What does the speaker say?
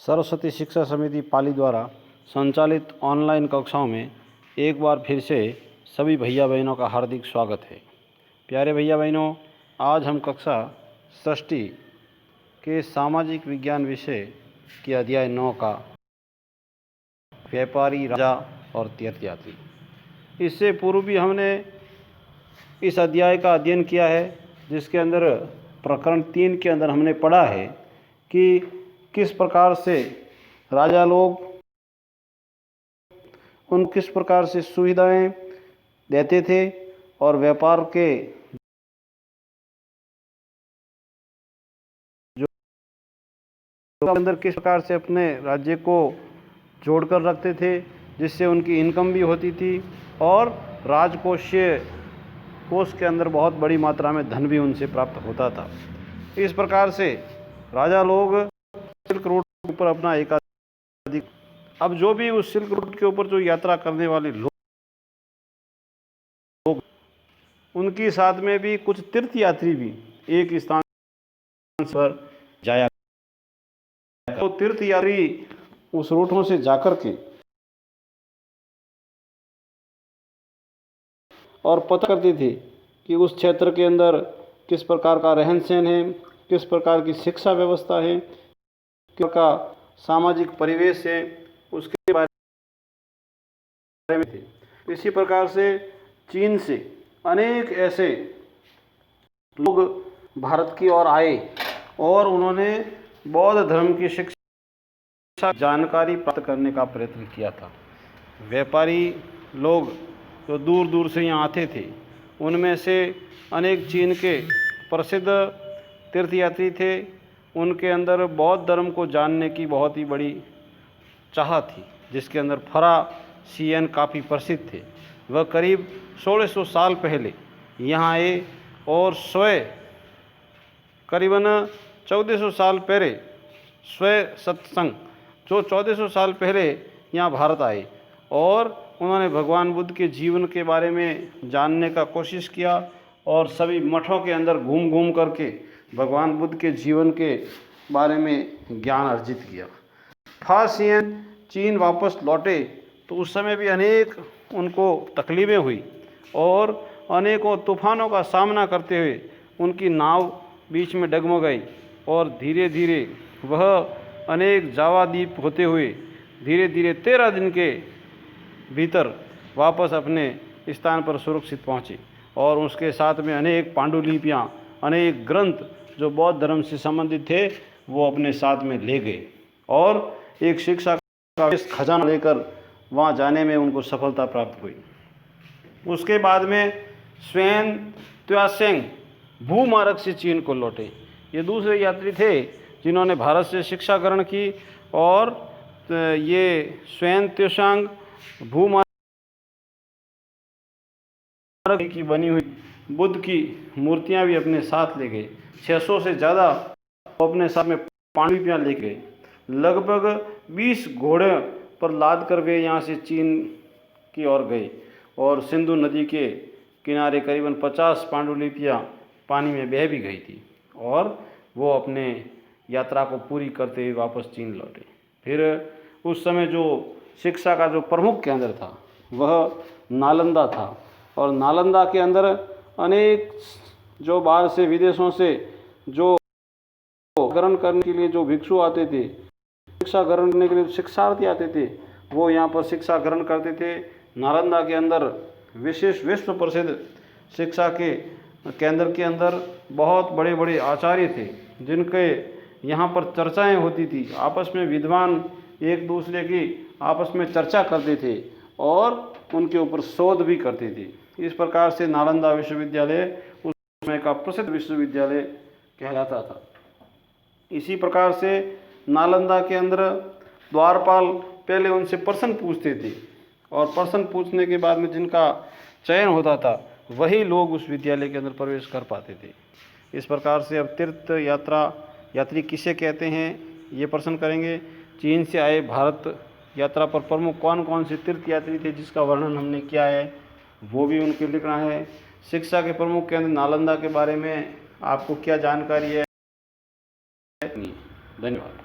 सरस्वती शिक्षा समिति पाली द्वारा संचालित ऑनलाइन कक्षाओं में एक बार फिर से सभी भैया बहनों का हार्दिक स्वागत है। प्यारे भैया बहनों, आज हम कक्षा षष्ठी के सामाजिक विज्ञान विषय के अध्याय 9 का व्यापारी, राजा और तीर्थयात्री। इससे पूर्व भी हमने इस अध्याय का अध्ययन किया है, जिसके अंदर प्रकरण 3 के अंदर हमने पढ़ा है कि किस प्रकार से राजा लोग उन किस प्रकार से सुविधाएं देते थे और व्यापार के जो अंदर किस प्रकार से अपने राज्य को जोड़कर रखते थे, जिससे उनकी इनकम भी होती थी और राजकोषीय कोष के अंदर बहुत बड़ी मात्रा में धन भी उनसे प्राप्त होता था। इस प्रकार से राजा लोग सिल्क रूट के ऊपर अपना एकाधिक, अब जो भी उस सिल्क रूट के ऊपर जो यात्रा करने वाले लोग, उनके साथ में भी कुछ तीर्थयात्री भी एक स्थान पर जाया। तो तीर्थयात्री उस रूटों से जाकर के और पता करते थे कि उस क्षेत्र के अंदर किस प्रकार का रहन सहन है, किस प्रकार की शिक्षा व्यवस्था है, किस का सामाजिक परिवेश है, उसके बारे में थे। इसी प्रकार से चीन से अनेक ऐसे लोग भारत की ओर आए और उन्होंने बौद्ध धर्म की शिक्षा जानकारी प्राप्त करने का प्रयत्न किया था। व्यापारी लोग जो दूर दूर से यहाँ आते थे, उनमें से अनेक चीन के प्रसिद्ध तीर्थयात्री थे। उनके अंदर बौद्ध धर्म को जानने की बहुत ही बड़ी चाह थी, जिसके अंदर फरा सीएन काफ़ी प्रसिद्ध थे। वह करीब 1600 साल पहले यहाँ आए और स्वयं करीबन 1400 साल पहले स्वयं सत्संग जो 1400 साल पहले यहाँ भारत आए और उन्होंने भगवान बुद्ध के जीवन के बारे में जानने का कोशिश किया और सभी मठों के अंदर घूम घूम करके भगवान बुद्ध के जीवन के बारे में ज्ञान अर्जित किया। फासियन चीन वापस लौटे तो उस समय भी अनेक उनको तकलीफ़ें हुई और अनेकों तूफानों का सामना करते हुए उनकी नाव बीच में डगमगाई और धीरे धीरे वह अनेक जावा द्वीप होते हुए धीरे धीरे 13 दिन के भीतर वापस अपने स्थान पर सुरक्षित पहुँचे और उसके साथ में अनेक पांडुलिपियाँ, अनेक ग्रंथ जो बौद्ध धर्म से संबंधित थे वो अपने साथ में ले गए और एक शिक्षा का खजाना लेकर वहाँ जाने में उनको सफलता प्राप्त हुई। उसके बाद में स्वयं त्सांग भूमार्ग से चीन को लौटे। ये दूसरे यात्री थे जिन्होंने भारत से शिक्षा ग्रहण की और ये स्वयं त्सांग भूमार्ग की बनी हुई बुद्ध की मूर्तियां भी अपने साथ ले गए। 600 से ज़्यादा अपने साथ में पांडुलिपियाँ ले गए। लगभग 20 घोड़े पर लाद कर वे यहाँ से चीन की ओर गए और सिंधु नदी के किनारे करीबन 50 पांडुलिपियाँ पानी में बह भी गई थी और वो अपने यात्रा को पूरी करते हुए वापस चीन लौटे। फिर उस समय जो शिक्षा का जो प्रमुख केंद्र था वह नालंदा था और नालंदा के अंदर अनेक जो बाहर से विदेशों से जो ग्रहण करने के लिए जो भिक्षु आते थे, शिक्षा ग्रहण करने के लिए शिक्षार्थी आते थे, वो यहाँ पर शिक्षा ग्रहण करते थे। नालंदा के अंदर विशेष विश्व प्रसिद्ध शिक्षा के केंद्र के अंदर बहुत बड़े बड़े आचार्य थे जिनके यहाँ पर चर्चाएं होती थी। आपस में विद्वान एक दूसरे की आपस में चर्चा करते थे और उनके ऊपर शोध भी करते थे। इस प्रकार से नालंदा विश्वविद्यालय उस समय का प्रसिद्ध विश्वविद्यालय कहलाता था। इसी प्रकार से नालंदा के अंदर द्वारपाल पहले उनसे प्रश्न पूछते थे और प्रश्न पूछने के बाद में जिनका चयन होता था वही लोग उस विद्यालय के अंदर प्रवेश कर पाते थे। इस प्रकार से अब तीर्थ यात्री किसे कहते हैं ये प्रश्न करेंगे। चीन से आए भारत यात्रा पर प्रमुख कौन कौन से तीर्थ यात्री थे जिसका वर्णन हमने किया है वो भी उनके लिखना है। शिक्षा के प्रमुख केंद्र नालंदा के बारे में आपको क्या जानकारी है। धन्यवाद।